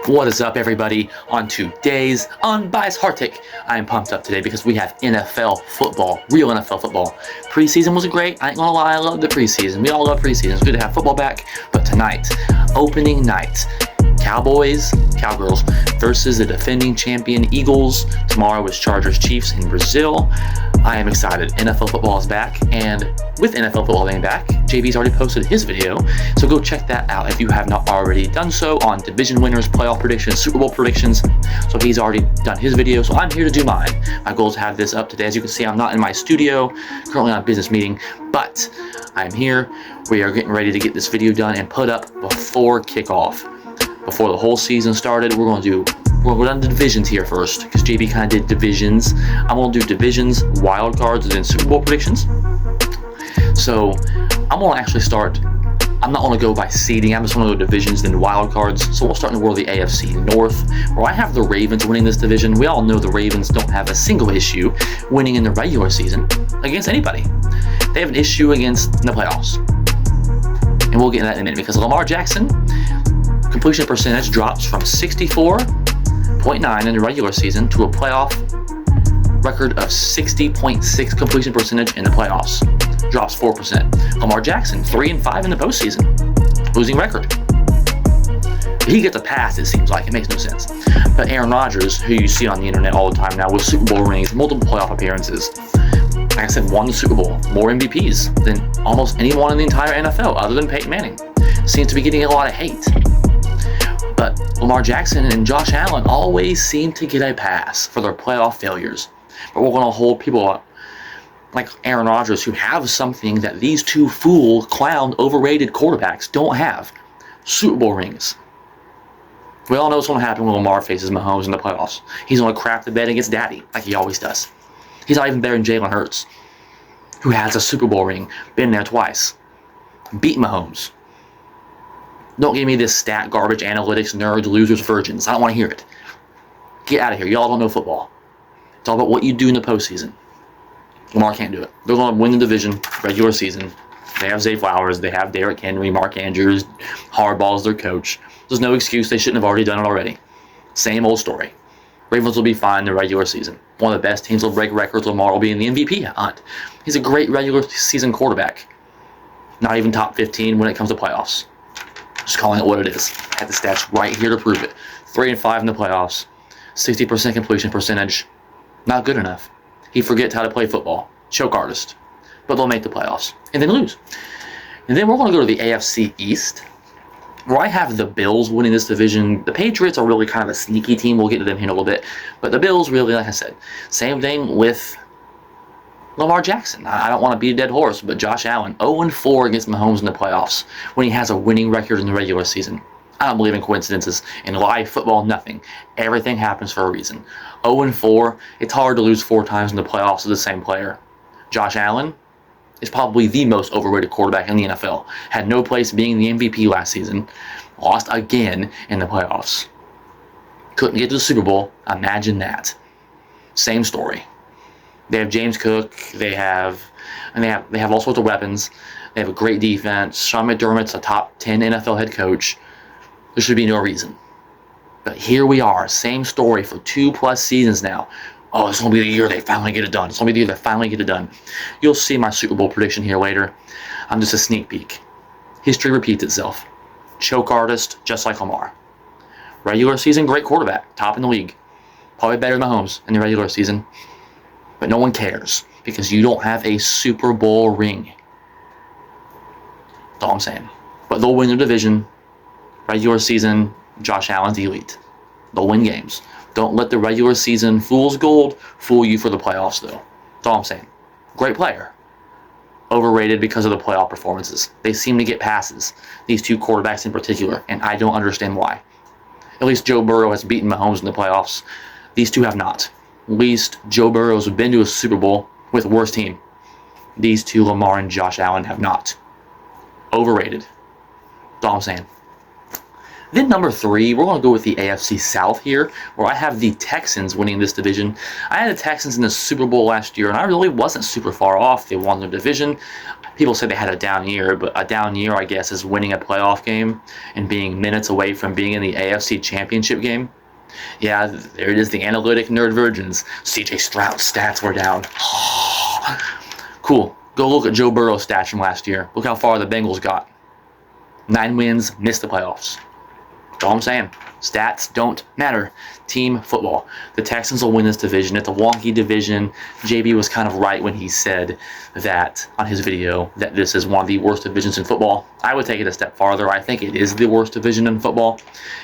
What is up, everybody? On today's Unbiased Heart Take, I am pumped up today because we have NFL football, real NFL football. Preseason was great. I ain't gonna lie, I love the preseason. We all love preseason. It's good to have football back. But tonight, opening night, Cowgirls versus the defending champion Eagles. Tomorrow is Chargers Chiefs in Brazil. I am excited. NFL football is back, and with NFL football being back, JB's already posted his video, so go check that out if you have not already done so on division winners, playoff predictions, Super Bowl predictions. So he's already done his video, so I'm here to do mine. My goal is to have this up today. As you can see, I'm not in my studio, currently on a business meeting, but I'm here. We are getting ready to get this video done and put up before kickoff. Before the whole season started, we're going to go down to divisions here first, because JB kind of did divisions. I'm going to do divisions, wild cards, and then Super Bowl predictions. So I'm going to actually start. I'm not going to go by seeding. I'm just going to go divisions, then wild cards. So we'll start in the world of the AFC North, where I have the Ravens winning this division. We all know the Ravens don't have a single issue winning in the regular season against anybody. They have an issue against the playoffs. And we'll get into that in a minute, because Lamar Jackson completion percentage drops from 64.9 in the regular season to a playoff record of 60.6 completion percentage in the playoffs. Drops 4%. Lamar Jackson, 3-5 in the postseason. Losing record. He gets a pass, it seems like. It makes no sense. But Aaron Rodgers, who you see on the internet all the time now with Super Bowl rings, multiple playoff appearances, like I said, won the Super Bowl, more MVPs than almost anyone in the entire NFL other than Peyton Manning. Seems to be getting a lot of hate. But Lamar Jackson and Josh Allen always seem to get a pass for their playoff failures. But we're going to hold people up like Aaron Rodgers, who have something that these two clown, overrated quarterbacks don't have. Super Bowl rings. We all know what's going to happen when Lamar faces Mahomes in the playoffs. He's going to crap the bed against Daddy, like he always does. He's not even better than Jalen Hurts, who has a Super Bowl ring, been there twice. Beat Mahomes. Don't give me this stat garbage, analytics, nerds, losers, virgins. I don't want to hear it. Get out of here. Y'all don't know football. It's all about what you do in the postseason. Lamar can't do it. They're going to win the division, regular season. They have Zay Flowers. They have Derrick Henry, Mark Andrews, Hardball's their coach. There's no excuse. They shouldn't have already done it already. Same old story. Ravens will be fine in the regular season. One of the best teams will break records. Lamar will be in the MVP hunt. He's a great regular season quarterback. Not even top 15 when it comes to playoffs. Just calling it what it is. I have the stats right here to prove it. 3-5 in the playoffs. 60% completion percentage. Not good enough. He forgets how to play football. Choke artist. But they'll make the playoffs. And then lose. And then we're going to go to the AFC East, where I have the Bills winning this division. The Patriots are really kind of a sneaky team. We'll get to them here in a little bit. But the Bills, really, like I said, same thing with Lamar Jackson. I don't want to beat a dead horse, but Josh Allen, 0-4 against Mahomes in the playoffs when he has a winning record in the regular season. I don't believe in coincidences. In live football, nothing. Everything happens for a reason. 0-4, it's hard to lose 4 times in the playoffs to the same player. Josh Allen is probably the most overrated quarterback in the NFL. Had no place being the MVP last season. Lost again in the playoffs. Couldn't get to the Super Bowl. Imagine that. Same story. They have James Cook. They have all sorts of weapons. They have a great defense. Sean McDermott's a top 10 NFL head coach. There should be no reason. But here we are, same story for 2+ seasons now. Oh, it's going to be the year they finally get it done. It's going to be the year they finally get it done. You'll see my Super Bowl prediction here later. I'm just a sneak peek. History repeats itself. Choke artist, just like Lamar. Regular season, great quarterback, top in the league. Probably better than Mahomes in the regular season. But no one cares, because you don't have a Super Bowl ring. That's all I'm saying. But they'll win their division. Regular season, Josh Allen's elite. They'll win games. Don't let the regular season fool's gold fool you for the playoffs, though. That's all I'm saying. Great player. Overrated because of the playoff performances. They seem to get passes, these two quarterbacks in particular, and I don't understand why. At least Joe Burrow has beaten Mahomes in the playoffs. These two have not. At least Joe Burrow's been to a Super Bowl with a worse team. These two, Lamar and Josh Allen, have not. Overrated. That's all I'm saying. Then number 3, we're going to go with the AFC South here, where I have the Texans winning this division. I had the Texans in the Super Bowl last year, and I really wasn't super far off. They won their division. People say they had a down year, but a down year, I guess, is winning a playoff game and being minutes away from being in the AFC Championship game. Yeah, there it is, the analytic nerd virgins. CJ Stroud's stats were down. Cool. Go look at Joe Burrow's stats from last year. Look how far the Bengals got. 9 wins, missed the playoffs. That's all I'm saying. Stats don't matter. Team football. The Texans will win this division. It's a wonky division. JB was kind of right when he said that on his video that this is one of the worst divisions in football. I would take it a step farther. I think it is the worst division in football.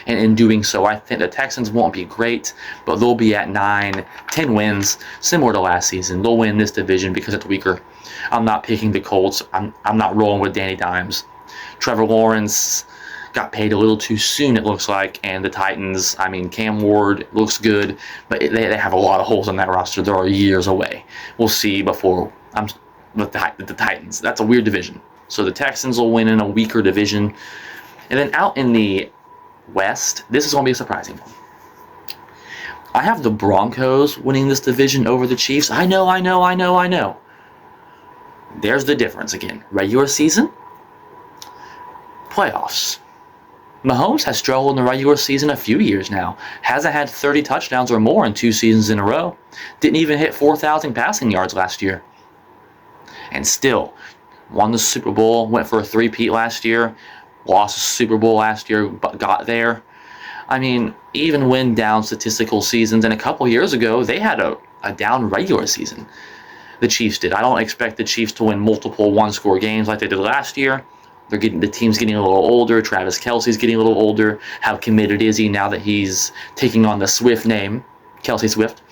And in doing so, I think the Texans won't be great, but they'll be at 9, 10 wins, similar to last season. They'll win this division because it's weaker. I'm not picking the Colts. I'm not rolling with Danny Dimes. Trevor Lawrence got paid a little too soon, it looks like, and the Titans, I mean, Cam Ward looks good, but they have a lot of holes on that roster. They're years away. We'll see before I'm with the Titans. That's a weird division. So the Texans will win in a weaker division. And then out in the West, this is going to be a surprising one. I have the Broncos winning this division over the Chiefs. I know. There's the difference again. Regular season, playoffs. Mahomes has struggled in the regular season a few years now. Hasn't had 30 touchdowns or more in 2 seasons in a row. Didn't even hit 4,000 passing yards last year. And still, won the Super Bowl, went for a 3-peat last year, lost the Super Bowl last year, but got there. I mean, even when down statistical seasons, and a couple years ago, they had a down regular season. The Chiefs did. I don't expect the Chiefs to win multiple one-score games like they did last year. The team's getting a little older. Travis Kelce's getting a little older. How committed is he now that he's taking on the Swift name, Kelce Swift?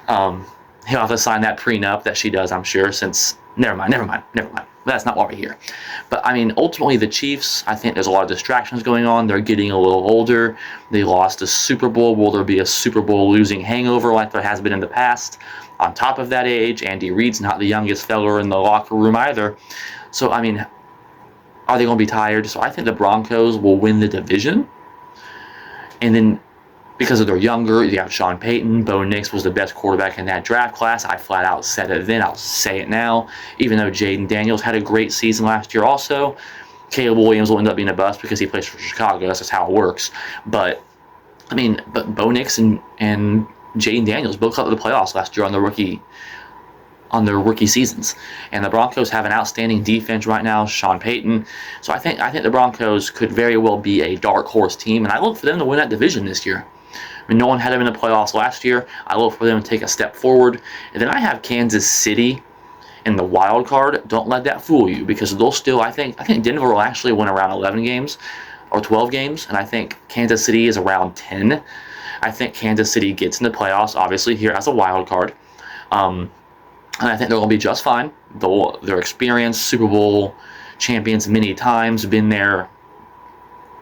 He'll have to sign that prenup that she does, I'm sure, since... Never mind. That's not why we're here. But, I mean, ultimately, the Chiefs, I think there's a lot of distractions going on. They're getting a little older. They lost the Super Bowl. Will there be a Super Bowl losing hangover like there has been in the past? On top of that age, Andy Reid's not the youngest fella in the locker room either. So, I mean... Are they going to be tired? So I think the Broncos will win the division. And then, because they're younger, you have Sean Payton. Bo Nix was the best quarterback in that draft class. I flat out said it then. I'll say it now. Even though Jaden Daniels had a great season last year also. Caleb Williams will end up being a bust because he plays for Chicago. That's just how it works. But, I mean, but Bo Nix and Jaden Daniels both got to the playoffs last year on their rookie seasons. And the Broncos have an outstanding defense right now, Sean Payton. So I think the Broncos could very well be a dark horse team, and I look for them to win that division this year. I mean, no one had them in the playoffs last year. I look for them to take a step forward. And then I have Kansas City in the wild card. Don't let that fool you, because they'll still, I think Denver will actually win around 11 games or 12 games, and I think Kansas City is around 10. I think Kansas City gets in the playoffs, obviously, here as a wild card. And I think they're going to be just fine. They're experienced Super Bowl champions many times, been there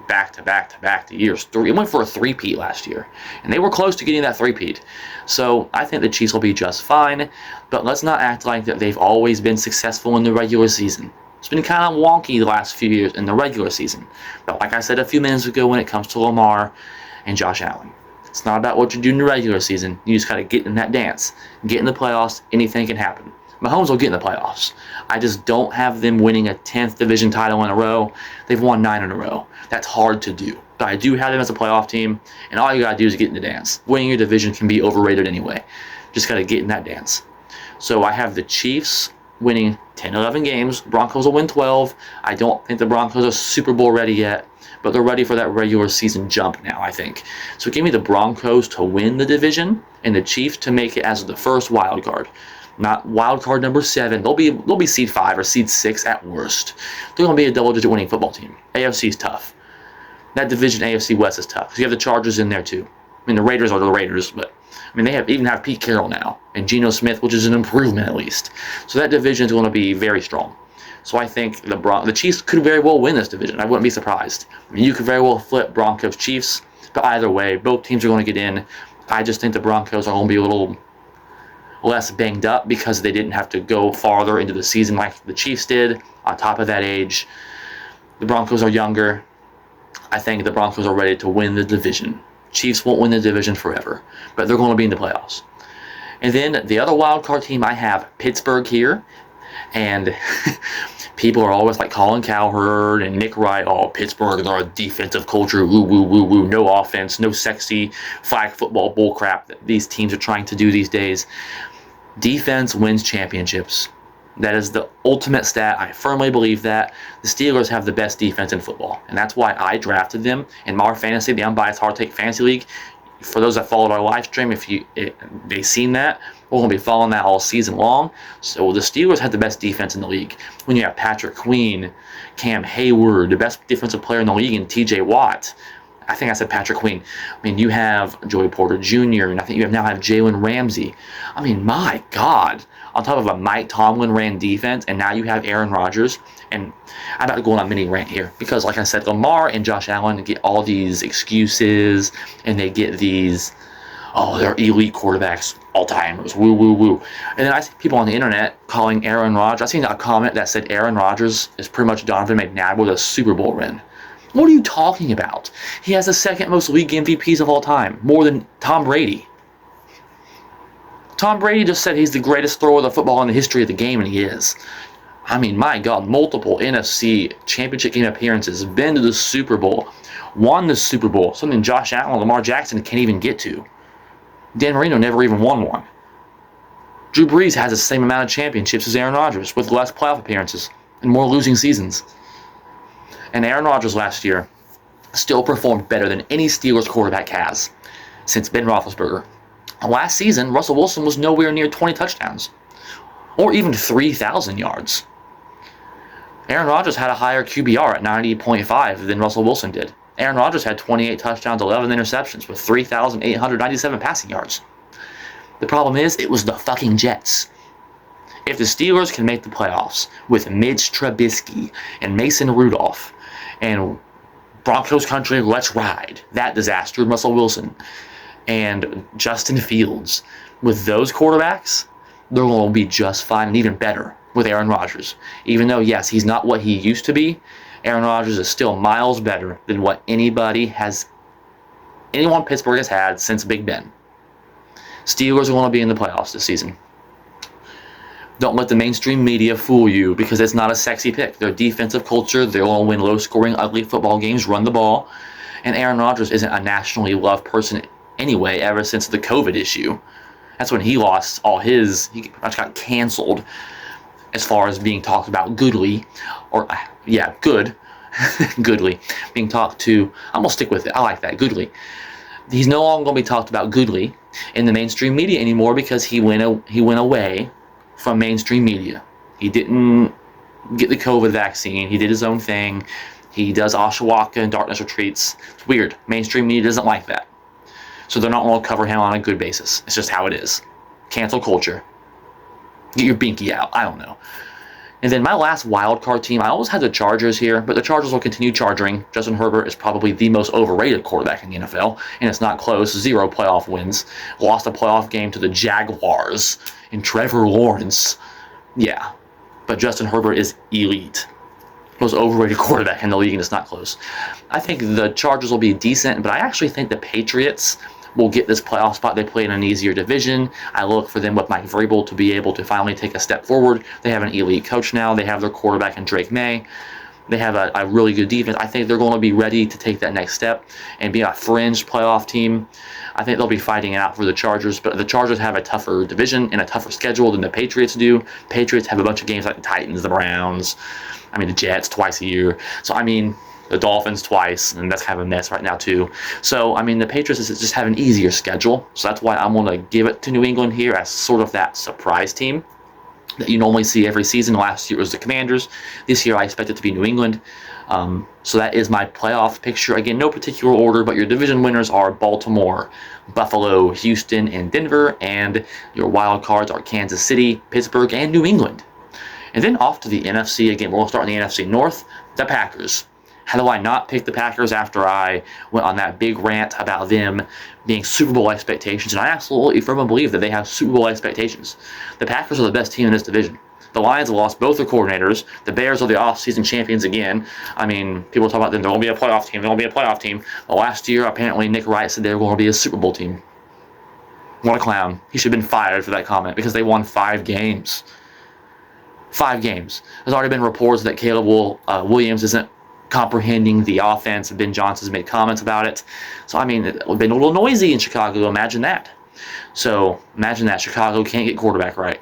back to years. It went for a 3-peat last year, and they were close to getting that 3-peat. So I think the Chiefs will be just fine, but let's not act like that they've always been successful in the regular season. It's been kind of wonky the last few years in the regular season. But like I said a few minutes ago, when it comes to Lamar and Josh Allen, it's not about what you do in the regular season. You just got to get in that dance. Get in the playoffs. Anything can happen. Mahomes will get in the playoffs. I just don't have them winning a 10th division title in a row. They've won 9 in a row. That's hard to do. But I do have them as a playoff team, and all you got to do is get in the dance. Winning your division can be overrated anyway. Just got to get in that dance. So I have the Chiefs winning 10, 11 games. Broncos will win 12. I don't think the Broncos are Super Bowl ready yet, but they're ready for that regular season jump now, I think. So give me the Broncos to win the division and the Chiefs to make it as the first wild card. Not wild card number 7. They'll be seed 5 or seed 6 at worst. They're going to be a double-digit winning football team. AFC is tough. That division, AFC West, is tough. So you have the Chargers in there too. I mean, the Raiders are the Raiders, but I mean, they even have Pete Carroll now and Geno Smith, which is an improvement at least. So that division is going to be very strong. So I think the Chiefs could very well win this division. I wouldn't be surprised. I mean, you could very well flip Broncos Chiefs, but either way, both teams are going to get in. I just think the Broncos are going to be a little less banged up because they didn't have to go farther into the season like the Chiefs did. On top of that age, the Broncos are younger. I think the Broncos are ready to win the division. Chiefs won't win the division forever, but they're going to be in the playoffs. And then the other wild card team, I have Pittsburgh here. And people are always like Colin Cowherd and Nick Wright. Oh, Pittsburgh, they're a defensive culture. Woo, woo, woo, woo. No offense, no sexy flag football bullcrap that these teams are trying to do these days. Defense wins championships. That is the ultimate stat. I firmly believe that. The Steelers have the best defense in football, and that's why I drafted them in our fantasy, the Unbiased Hard Take Fantasy League. For those that followed our live stream, they seen that, we're going to be following that all season long. So the Steelers have the best defense in the league. When you have Patrick Queen, Cam Hayward, the best defensive player in the league, and T.J. Watt. I think I said Patrick Queen. I mean, you have Joey Porter Jr., and I think you now have Jalen Ramsey. I mean, my God. On top of a Mike Tomlin ran defense, and now you have Aaron Rodgers. And I'm about to go on a mini rant here because, like I said, Lamar and Josh Allen get all these excuses, and they get these, oh, they're elite quarterbacks, all-timers, woo, woo, woo. And then I see people on the internet calling Aaron Rodgers. I seen a comment that said Aaron Rodgers is pretty much Donovan McNabb with a Super Bowl ring. What are you talking about? He has the second most league MVPs of all time, more than Tom Brady. Tom Brady just said he's the greatest thrower of the football in the history of the game, and he is. I mean, my God, multiple NFC championship game appearances, been to the Super Bowl, won the Super Bowl, something Josh Allen and Lamar Jackson can't even get to. Dan Marino never even won one. Drew Brees has the same amount of championships as Aaron Rodgers, with less playoff appearances and more losing seasons. And Aaron Rodgers last year still performed better than any Steelers quarterback has since Ben Roethlisberger. Last season, Russell Wilson was nowhere near 20 touchdowns, or even 3,000 yards. Aaron Rodgers had a higher QBR at 90.5 than Russell Wilson did. Aaron Rodgers had 28 touchdowns, 11 interceptions, with 3,897 passing yards. The problem is, it was the fucking Jets. If the Steelers can make the playoffs with Mitch Trubisky and Mason Rudolph and Broncos country, let's ride, that disaster, Russell Wilson, and Justin Fields, with those quarterbacks, they're going to be just fine and even better with Aaron Rodgers. Even though, yes, he's not what he used to be, Aaron Rodgers is still miles better than what anyone Pittsburgh has had since Big Ben. Steelers are going to be in the playoffs this season. Don't let the mainstream media fool you because it's not a sexy pick. Their defensive culture, they're going to win low-scoring, ugly football games, run the ball. And Aaron Rodgers isn't a nationally loved person anyway ever since the COVID issue. That's when he lost all his, he got canceled as far as being talked about goodly, or yeah, good, goodly, being talked to. I'm going to stick with it. I like that, goodly. He's no longer going to be talked about goodly in the mainstream media anymore because he went away from mainstream media. He didn't get the COVID vaccine. He did his own thing. He does ayahuasca and darkness retreats. It's weird. Mainstream media doesn't like that. So they're not going to cover him on a good basis. It's just how it is. Cancel culture. Get your binky out. I don't know. And then my last wild card team, I always had the Chargers here, but the Chargers will continue charging. Justin Herbert is probably the most overrated quarterback in the NFL, and it's not close. 0 playoff wins. Lost a playoff game to the Jaguars and Trevor Lawrence. Yeah, but Justin Herbert is elite. Most overrated quarterback in the league, and it's not close. I think the Chargers will be decent, but I actually think the Patriots will get this playoff spot. They play in an easier division. I look for them with Mike Vrabel to be able to finally take a step forward. They have an elite coach now. They have their quarterback in Drake May. They have a really good defense. I think they're going to be ready to take that next step and be a fringe playoff team. I think they'll be fighting it out for the Chargers, but the Chargers have a tougher division and a tougher schedule than the Patriots do. Patriots have a bunch of games like the Titans, the Browns, the Jets twice a year. So, the Dolphins twice, and that's kind of a mess right now too. So, the Patriots just have an easier schedule. So that's why I'm going to give it to New England here as sort of that surprise team that you normally see every season. Last year it was the Commanders. This year I expect it to be New England. So that is my playoff picture. Again, no particular order, but your division winners are Baltimore, Buffalo, Houston, and Denver. And your wild cards are Kansas City, Pittsburgh, and New England. And then off to the NFC. Again, we'll start in the NFC North, the Packers. How do I not pick the Packers after I went on that big rant about them being Super Bowl expectations? And I absolutely firmly believe that they have Super Bowl expectations. The Packers are the best team in this division. The Lions lost both their coordinators. The Bears are the offseason champions again. I mean, people talk about them. They're going to be a playoff team. They're going to be a playoff team. Well, last year, apparently, Nick Wright said they were going to be a Super Bowl team. What a clown. He should have been fired for that comment because they won 5 games. 5 games. There's already been reports that Caleb Williams isn't comprehending the offense. Ben Johnson's made comments about it. So, I mean, it's been a little noisy in Chicago. Imagine that. So, imagine that. Chicago can't get quarterback right.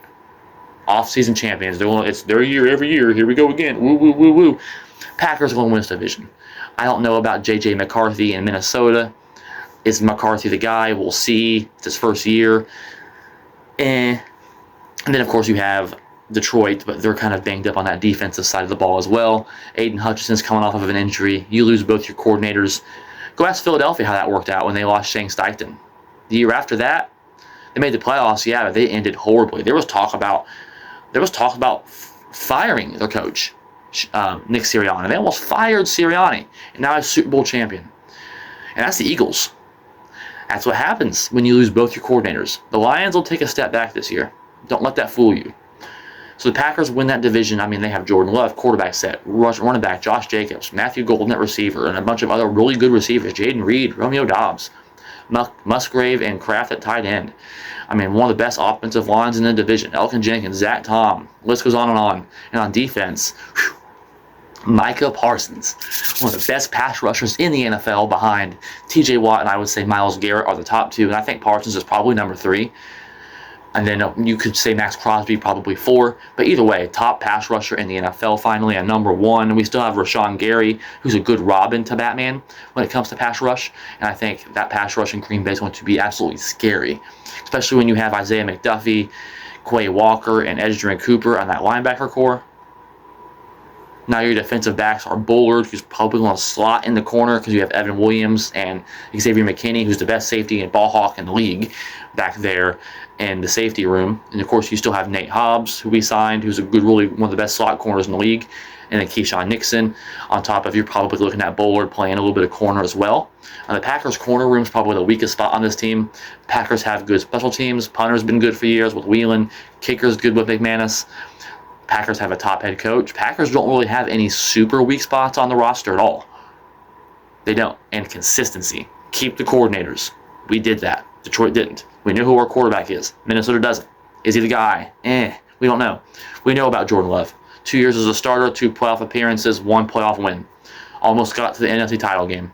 Off-season champions. It's their year every year. Here we go again. Woo, woo, woo, woo. Packers are going to win this division. I don't know about J.J. McCarthy in Minnesota. Is McCarthy the guy? We'll see. It's his first year. And then, of course, you have Detroit, but they're kind of banged up on that defensive side of the ball as well. Aiden Hutchinson's coming off of an injury. You lose both your coordinators. Go ask Philadelphia how that worked out when they lost Shane Steichen. The year after that, they made the playoffs, yeah, but they ended horribly. There was talk about firing their coach, Nick Sirianni. They almost fired Sirianni, and now he's Super Bowl champion. And that's the Eagles. That's what happens when you lose both your coordinators. The Lions will take a step back this year. Don't let that fool you. So the Packers win that division. I mean, they have Jordan Love, quarterback set, running back, Josh Jacobs, Matthew Golden at receiver, and a bunch of other really good receivers, Jaden Reed, Romeo Dobbs, Musgrave, and Kraft at tight end. I mean, one of the best offensive lines in the division. Elkin Jenkins, Zach Tom, list goes on and on. And on defense, Micah Parsons, one of the best pass rushers in the NFL behind TJ Watt and I would say Myles Garrett are the top 2. And I think Parsons is probably number 3. And then you could say Max Crosby probably 4. But either way, top pass rusher in the NFL finally at number 1. We still have Rashawn Gary, who's a good Robin to Batman when it comes to pass rush. And I think that pass rush in Green Bay is going to be absolutely scary. Especially when you have Isaiah McDuffie, Quay Walker, and Edgerrin Cooper on that linebacker core. Now your defensive backs are Bullard, who's probably going to slot in the corner because you have Evan Williams and Xavier McKinney, who's the best safety and ball hawk in the league back there in the safety room. And, of course, you still have Nate Hobbs, who we signed, who's a good, really one of the best slot corners in the league. And then Keyshawn Nixon. On top of you're probably looking at Bullard playing a little bit of corner as well. The Packers' corner room is probably the weakest spot on this team. Packers have good special teams. Punter's been good for years with Whelan. Kicker's good with McManus. Packers have a top head coach. Packers don't really have any super weak spots on the roster at all. They don't. And consistency. Keep the coordinators. We did that. Detroit didn't. We know who our quarterback is. Minnesota doesn't. Is he the guy? We don't know. We know about Jordan Love. 2 years as a starter, 2 playoff appearances, 1 playoff win. Almost got to the NFC title game.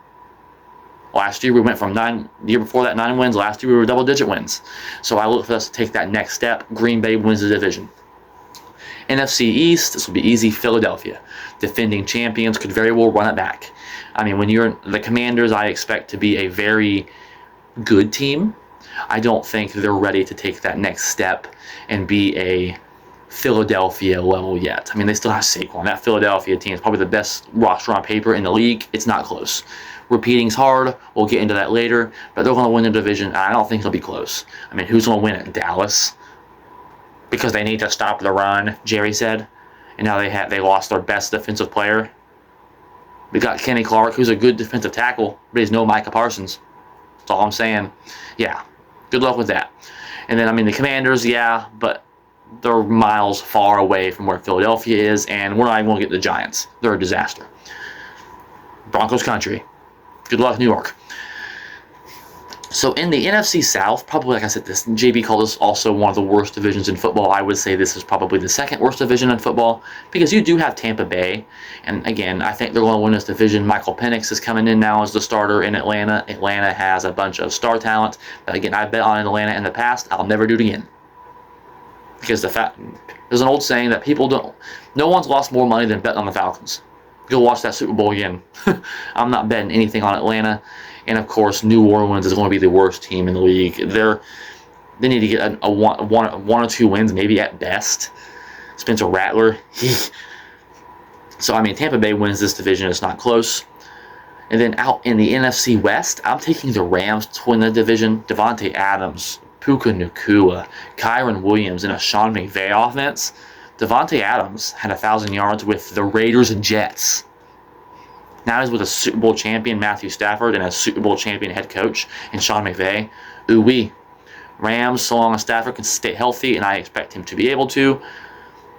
Last year we went from 9, the year before that 9 wins. Last year we were double-digit wins. So I look for us to take that next step. Green Bay wins the division. NFC East, this will be easy. Philadelphia. Defending champions could very well run it back. I mean, when you're the Commanders, I expect to be a very good team. I don't think they're ready to take that next step and be a Philadelphia level yet. I mean, they still have Saquon. That Philadelphia team is probably the best roster on paper in the league. It's not close. Repeating's hard. We'll get into that later. But they're going to win the division. I don't think it'll be close. I mean, who's going to win it? Dallas? Because they need to stop the run, Jerry said. And now they lost their best defensive player. We got Kenny Clark, who's a good defensive tackle, but he's no Micah Parsons. That's all I'm saying. Yeah, good luck with that. And then, I mean, the Commanders, yeah, but they're miles far away from where Philadelphia is, and we're not even going to get the Giants. They're a disaster. Broncos country. Good luck, New York. So in the NFC South, probably, like I said, this JB called this also one of the worst divisions in football. I would say this is probably the second worst division in football because you do have Tampa Bay. And again, I think they're going to win this division. Michael Penix is coming in now as the starter in Atlanta. Atlanta has a bunch of star talent. But again, I've bet on Atlanta in the past. I'll never do it again. Because there's an old saying that no one's lost more money than betting on the Falcons. Go watch that Super Bowl again. I'm not betting anything on Atlanta. And, of course, New Orleans is going to be the worst team in the league. They need to get a one or 2 wins, maybe at best. Spencer Rattler. So, I mean, Tampa Bay wins this division. It's not close. And then out in the NFC West, I'm taking the Rams to win the division. Devontae Adams, Puka Nacua, Kyron Williams, and a Sean McVay offense. Devontae Adams had 1,000 yards with the Raiders and Jets. Now he's with a Super Bowl champion, Matthew Stafford, and a Super Bowl champion head coach in Sean McVay. Ooh-wee. Rams, so long as Stafford can stay healthy, and I expect him to be able to,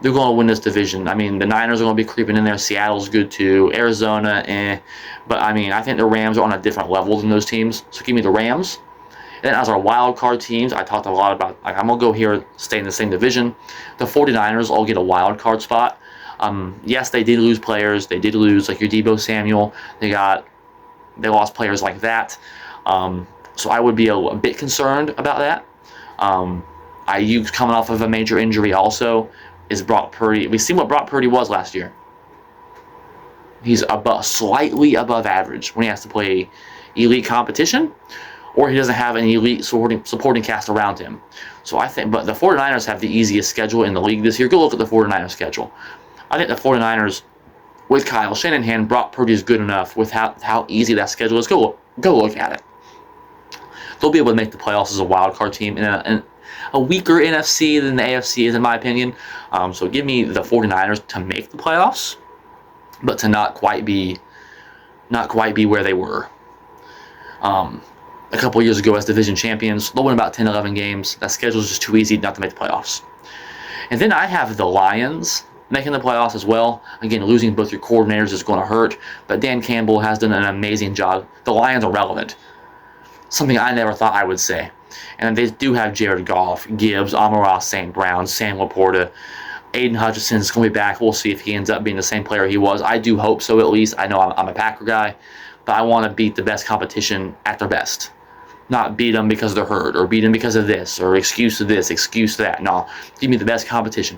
They're going to win this division. I mean, the Niners are going to be creeping in there. Seattle's good too. Arizona, eh. But, I mean, I think the Rams are on a different level than those teams. So give me the Rams. And then as our wild card teams, I talked a lot about, like, I'm going to go here, stay in the same division. The 49ers all get a wild card spot. Yes, they did lose players. They did lose, like, your Deebo Samuel. They lost players like that. So I would be a bit concerned about that. IU coming off of a major injury also is Brock Purdy. We've seen what Brock Purdy was last year. He's slightly above average when he has to play elite competition, or he doesn't have an elite supporting cast around him. So I think, but the 49ers have the easiest schedule in the league this year. Go look at the 49ers schedule. I think the 49ers, with Kyle Shanahan, Brock Purdy is good enough with how easy that schedule is. Go look at it. They'll be able to make the playoffs as a wild card team in a weaker NFC than the AFC is, in my opinion. So give me the 49ers to make the playoffs, but to not quite be where they were a couple years ago as division champions. They'll win about 10, 11 games. That schedule is just too easy not to make the playoffs. And then I have the Lions making the playoffs as well. Again, losing both your coordinators is going to hurt, but Dan Campbell has done an amazing job. The Lions are relevant. Something I never thought I would say. And they do have Jared Goff, Gibbs, Amon-Ra St. Brown, Sam Laporta. Aiden Hutchinson's going to be back. We'll see if he ends up being the same player he was. I do hope so, at least. I know I'm a Packer guy, but I want to beat the best competition at their best. Not beat them because they're hurt, or beat them because of this, or excuse to this, excuse to that. No, give me the best competition.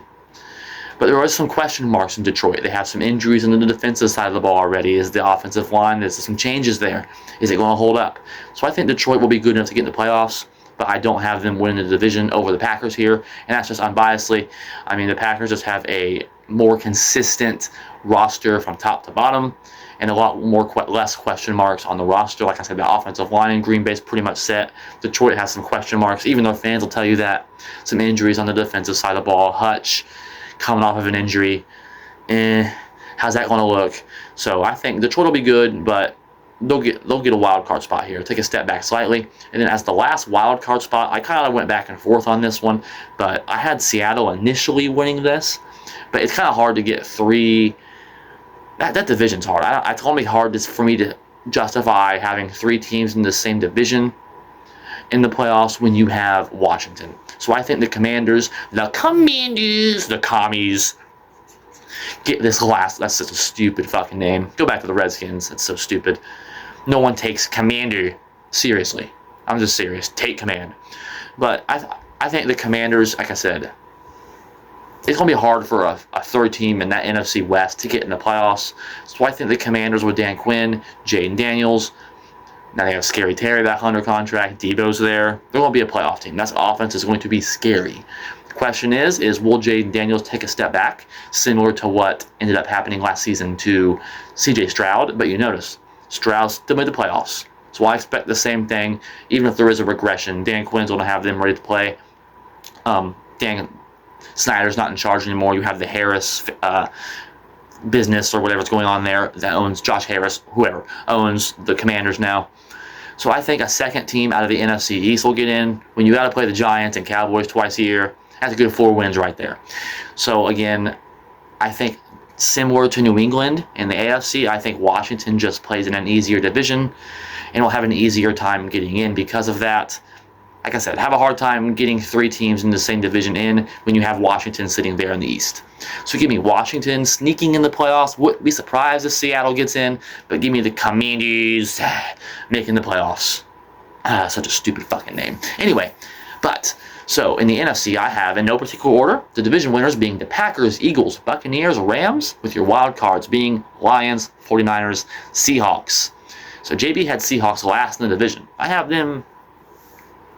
But there are some question marks in Detroit. They have some injuries on the defensive side of the ball already. Is the offensive line, there's some changes there. Is it going to hold up? So I think Detroit will be good enough to get in the playoffs, but I don't have them winning the division over the Packers here. And that's just unbiasedly. I mean, the Packers just have a more consistent roster from top to bottom, and a lot less question marks on the roster. Like I said, the offensive line in Green Bay is pretty much set. Detroit has some question marks, even though fans will tell you that. Some injuries on the defensive side of the ball. Hutch coming off of an injury. How's that going to look? So I think Detroit will be good, but they'll get a wild card spot here. Take a step back slightly. And then as the last wild card spot, I kind of went back and forth on this one, but I had Seattle initially winning this. But it's kind of hard to get three. That division's hard. It's going to be hard for me to justify having three teams in the same division in the playoffs when you have Washington. So I think the commies, get this last. That's such a stupid fucking name. Go back to the Redskins. That's so stupid. No one takes Commander seriously. I'm just serious. Take command. But I think the Commanders, like I said, it's going to be hard for a third team in that NFC West to get in the playoffs. So I think the Commanders with Dan Quinn, Jaden Daniels. Now they have Scary Terry back under contract. Debo's there. They're going to be a playoff team. That offense is going to be scary. The question is will Jaden Daniels take a step back, similar to what ended up happening last season to C.J. Stroud? But you notice, Stroud still made the playoffs. So I expect the same thing, even if there is a regression. Dan Quinn's going to have them ready to play. Dan Snyder's not in charge anymore. You have the Harris business or whatever's going on there that owns Josh Harris, whoever owns the Commanders now. So I think a second team out of the NFC East will get in. When you got to play the Giants and Cowboys twice a year, that's a good 4 wins right there. So again, I think similar to New England in the AFC, I think Washington just plays in an easier division and will have an easier time getting in because of that. Like I said, have a hard time getting 3 teams in the same division in when you have Washington sitting there in the East. So give me Washington sneaking in the playoffs. Wouldn't be surprised if Seattle gets in, but give me the Commanders making the playoffs. Such a stupid fucking name. Anyway, so in the NFC, I have, in no particular order, the division winners being the Packers, Eagles, Buccaneers, Rams, with your wild cards being Lions, 49ers, Seahawks. So JB had Seahawks last in the division. I have them.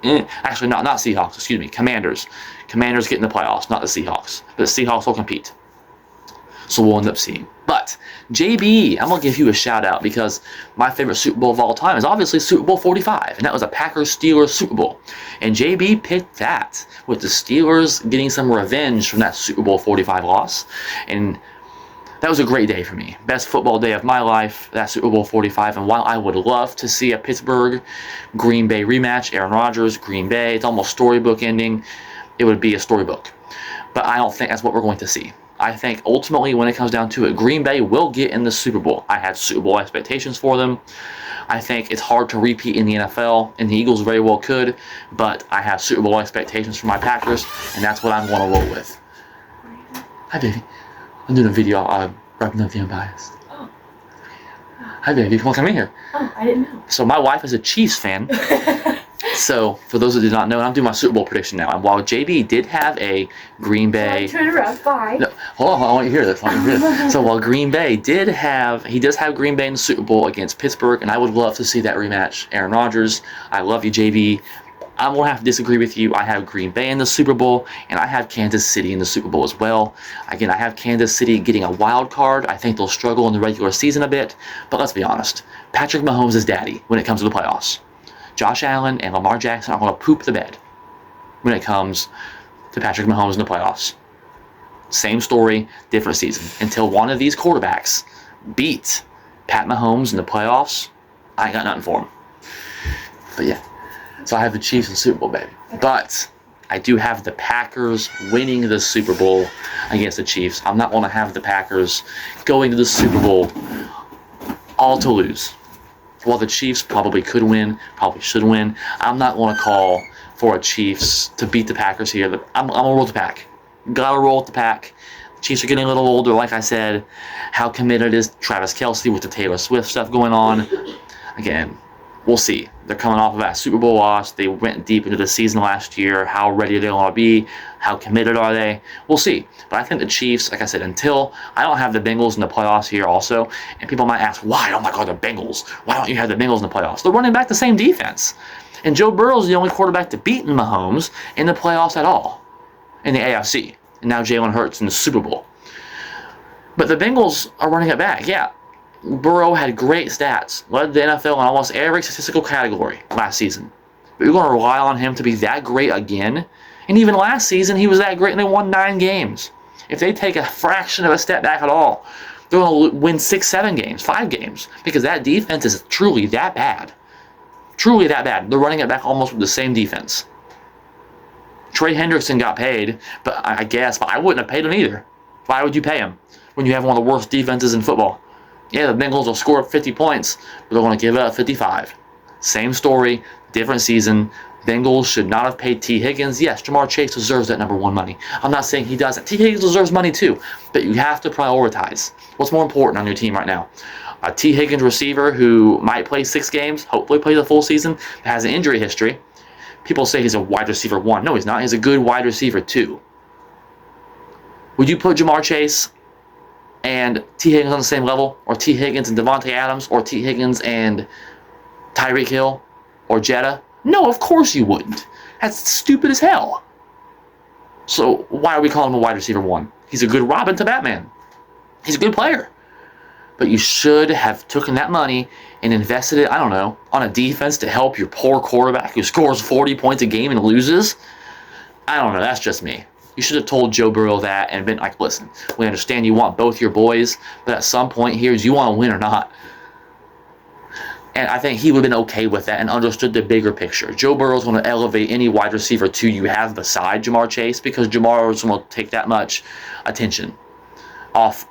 Actually, not Seahawks, excuse me, Commanders. Commanders get in the playoffs, not the Seahawks. But the Seahawks will compete. So we'll end up seeing. But, JB, I'm going to give you a shout out because my favorite Super Bowl of all time is obviously Super Bowl 45. And that was a Packers-Steelers Super Bowl. And JB picked that, with the Steelers getting some revenge from that Super Bowl 45 loss. And that was a great day for me. Best football day of my life, that Super Bowl 45. And while I would love to see a Pittsburgh-Green Bay rematch, Aaron Rodgers, Green Bay, it's almost storybook ending, it would be a storybook. but I don't think that's what we're going to see. I think ultimately, when it comes down to it, Green Bay will get in the Super Bowl. I had Super Bowl expectations for them. I think it's hard to repeat in the NFL, and the Eagles very well could, but I have Super Bowl expectations for my Packers, and that's what I'm going to roll with. Hi, baby. I'm doing a video wrapping up the Unbiased. Oh. Hi, baby. Come on, come in here. Oh, I didn't know. So my wife is a Chiefs fan. So, for those who did not know, I'm doing my Super Bowl prediction now. And while JB did have a Green Bay... Turn it around. Bye. No, hold on, I want you to hear this. So while Green Bay he does have Green Bay in the Super Bowl against Pittsburgh, and I would love to see that rematch. Aaron Rodgers, I love you, JB. I'm going to have to disagree with you. I have Green Bay in the Super Bowl, and I have Kansas City in the Super Bowl as well. Again, I have Kansas City getting a wild card. I think they'll struggle in the regular season a bit, but let's be honest. Patrick Mahomes is daddy when it comes to the playoffs. Josh Allen and Lamar Jackson are going to poop the bed when it comes to Patrick Mahomes in the playoffs. Same story, different season. Until one of these quarterbacks beat Pat Mahomes in the playoffs, I ain't got nothing for him. But yeah, so I have the Chiefs in the Super Bowl, baby. But I do have the Packers winning the Super Bowl against the Chiefs. I'm not going to have the Packers going to the Super Bowl all to lose. While the Chiefs probably could win, probably should win, I'm not going to call for a Chiefs to beat the Packers here. I'm going to roll with the pack. Got to roll with the pack. The Chiefs are getting a little older, like I said. How committed is Travis Kelce with the Taylor Swift stuff going on? Again, we'll see. They're coming off of that Super Bowl loss. They went deep into the season last year. How ready are they going to be? How committed are they? We'll see. But I think the Chiefs, like I said, until I don't have the Bengals in the playoffs here also, and people might ask, why? Oh my God, the Bengals. Why don't you have the Bengals in the playoffs? They're running back the same defense. And Joe Burrow's the only quarterback to beat Mahomes in the playoffs at all in the AFC. And now Jalen Hurts in the Super Bowl. But the Bengals are running it back. Yeah, Burrow had great stats, led the NFL in almost every statistical category last season. But you're going to rely on him to be that great again? And even last season, he was that great and they won 9 games. If they take a fraction of a step back at all, they're going to win 6, 7 games, 5 games, because that defense is truly that bad. Truly that bad. They're running it back almost with the same defense. Trey Hendrickson got paid, but I guess, but I wouldn't have paid him either. Why would you pay him when you have one of the worst defenses in football? Yeah, the Bengals will score 50 points, but they're going to give up 55. Same story, different season. Bengals should not have paid T. Higgins. Yes, Jamar Chase deserves that number 1 money. I'm not saying he doesn't. T. Higgins deserves money too, but you have to prioritize. What's more important on your team right now? A T. Higgins receiver who might play 6 games, hopefully play the full season, but has an injury history. People say he's a wide receiver 1. No, he's not. He's a good wide receiver 2. Would you put Jamar Chase and T. Higgins on the same level? Or T. Higgins and Devontae Adams? Or T. Higgins and Tyreek Hill? Or Jetta? No, of course you wouldn't. That's stupid as hell. So why are we calling him a wide receiver 1? He's a good Robin to Batman. He's a good player. But you should have taken that money and invested it, I don't know, on a defense to help your poor quarterback who scores 40 points a game and loses. I don't know, that's just me. You should have told Joe Burrow that and been like, listen, we understand you want both your boys, but at some point here, do you want to win or not? And I think he would have been okay with that and understood the bigger picture. Joe Burrow's going to elevate any wide receiver 2 you have beside Jamar Chase because Jamar is going to take that much attention off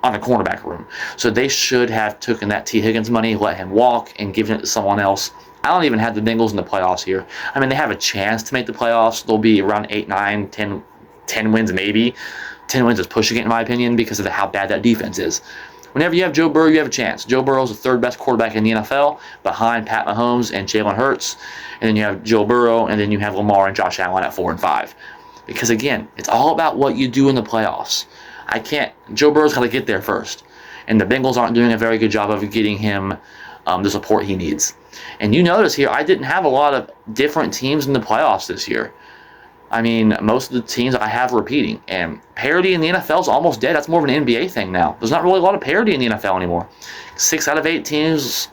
on the cornerback room. So they should have taken that T. Higgins money, let him walk, and given it to someone else. I don't even have the Bengals in the playoffs here. I mean, they have a chance to make the playoffs. They'll be around 8, 9, 10 wins maybe. 10 wins is pushing it in my opinion because of how bad that defense is. Whenever you have Joe Burrow, you have a chance. Joe Burrow's the 3rd best quarterback in the NFL behind Pat Mahomes and Jalen Hurts. And then you have Joe Burrow, and then you have Lamar and Josh Allen at 4 and 5. Because again, it's all about what you do in the playoffs. Joe Burrow's got to get there first. And the Bengals aren't doing a very good job of getting him the support he needs. And you notice here, I didn't have a lot of different teams in the playoffs this year. I mean, most of the teams I have repeating. And parity in the NFL is almost dead. That's more of an NBA thing now. There's not really a lot of parity in the NFL anymore. 6 out of 8 teams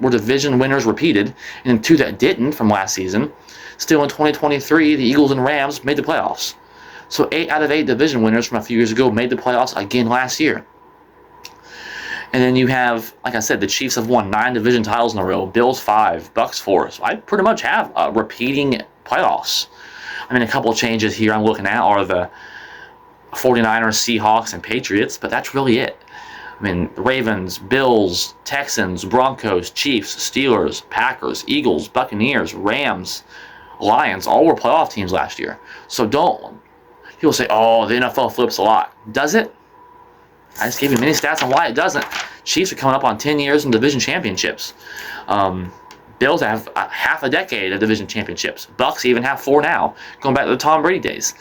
were division winners repeated, and then 2 that didn't from last season. Still in 2023, the Eagles and Rams made the playoffs. So 8 out of 8 division winners from a few years ago made the playoffs again last year. And then you have, like I said, the Chiefs have won 9 division titles in a row. Bills 5, Bucks 4. So I pretty much have repeating playoffs. I mean, a couple of changes here I'm looking at are the 49ers, Seahawks, and Patriots, but that's really it. I mean, the Ravens, Bills, Texans, Broncos, Chiefs, Steelers, Packers, Eagles, Buccaneers, Rams, Lions, all were playoff teams last year. So don't, people say, oh, the NFL flips a lot. Does it? I just gave you many stats on why it doesn't. Chiefs are coming up on 10 years in division championships. Bills have half a decade of division championships. Bucks even have 4 now, going back to the Tom Brady days.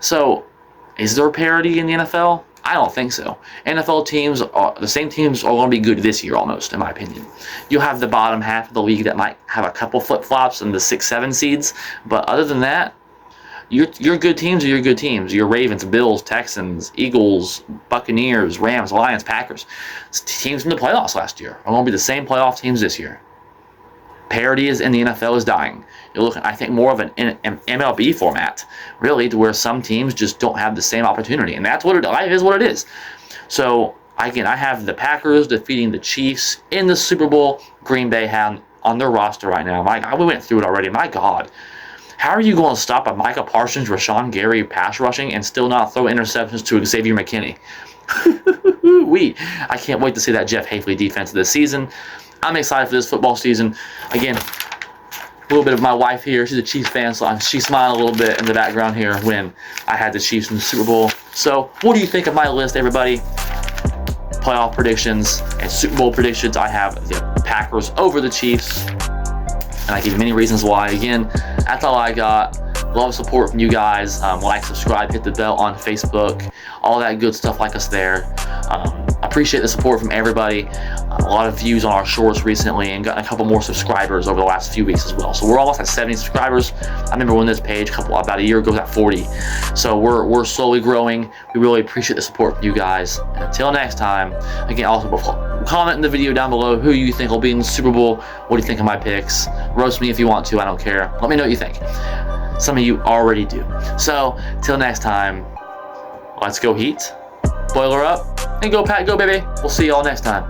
So, is there parity in the NFL? I don't think so. NFL teams, the same teams are going to be good this year almost, in my opinion. You'll have the bottom half of the league that might have a couple flip-flops in the 6-7 seeds, but other than that, your good teams are your good teams. Your Ravens, Bills, Texans, Eagles, Buccaneers, Rams, Lions, Packers. Teams in the playoffs last year are going to be the same playoff teams this year. Parity is in the NFL is dying. You're looking, I think, more of an MLB format, really, to where some teams just don't have the same opportunity, and that's what life is. What it is. So again, I have the Packers defeating the Chiefs in the Super Bowl. Green Bay have on their roster right now. My God, we went through it already. My God, how are you going to stop a Micah Parsons, Rashawn Gary pass rushing and still not throw interceptions to Xavier McKinney? I can't wait to see that Jeff Hafley defense this season. I'm excited for this football season. Again, a little bit of my wife here. She's a Chiefs fan, so she smiled a little bit in the background here when I had the Chiefs in the Super Bowl. So, what do you think of my list, everybody? Playoff predictions and Super Bowl predictions. I have the Packers over the Chiefs, and I give you many reasons why. Again, that's all I got. Love support from you guys. Like, subscribe, hit the bell on Facebook, all that good stuff. Like us there. Appreciate the support from everybody. A lot of views on our shorts recently, and got a couple more subscribers over the last few weeks as well. So we're almost at 70 subscribers. I remember when this page about a year ago was at 40. So we're slowly growing. We really appreciate the support from you guys. And until next time, again, also comment in the video down below who you think will be in the Super Bowl. What do you think of my picks? Roast me if you want to. I don't care. Let me know what you think. Some of you already do. So till next time, let's go Heat. Boiler up and go Pat, go baby. We'll see y'all next time.